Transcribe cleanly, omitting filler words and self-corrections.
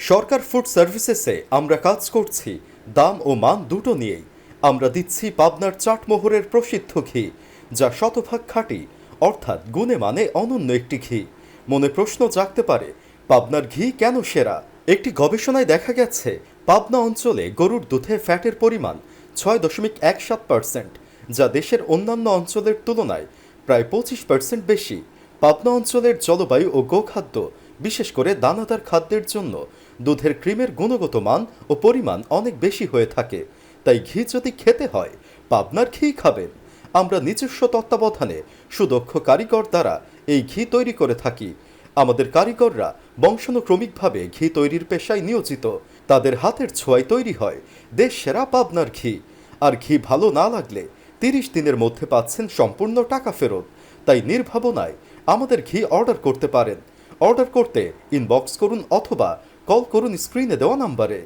সরকার food সার্ভিসেসে আমরা কাজ করছি দাম ও মান দুটো নিয়েই। আমরা দিচ্ছি পাবনার চাটমোহরের প্রসিদ্ধ ঘি, যা শতভাগ খাঁটি, অর্থাৎ গুণে মানে অনন্য একটি ঘি। মনে প্রশ্ন জাগতে পারে, পাবনার ঘি কেন সেরা? একটি গবেষণায় দেখা গেছে পাবনা অঞ্চলে গরুর দুধে ফ্যাটের পরিমাণ 6.17%, যা দেশের অন্যান্য অঞ্চলের তুলনায় প্রায় 25% বেশি। পাবনা অঞ্চলের জলবায়ু ও গোখাদ্য, বিশেষ করে দানাদার খাদ্যের জন্য দুধের ক্রিমের গুণগত মান ও পরিমাণ অনেক বেশি হয়ে থাকে। তাই ঘি যদি খেতে হয়, পাবনার ঘি খাবেন। আমরা নিজস্ব তত্ত্বাবধানে সুদক্ষ কারিগর দ্বারা এই ঘি তৈরি করে থাকি। আমাদের কারিগররা বংশানুক্রমিকভাবে ঘি তৈরির পেশায় নিয়োজিত। তাদের হাতের ছোঁয়ায় তৈরি হয় দেশ সেরা পাবনার ঘি। আর ঘি ভালো না লাগলে 30 দিনের মধ্যে পাচ্ছেন সম্পূর্ণ টাকা ফেরত। তাই নির্ভাবনায় আমাদের ঘি অর্ডার করতে পারেন। অর্ডার করতে ইনবক্স করুন অথবা কল করুন স্ক্রিনে দেওয়া নাম্বারে।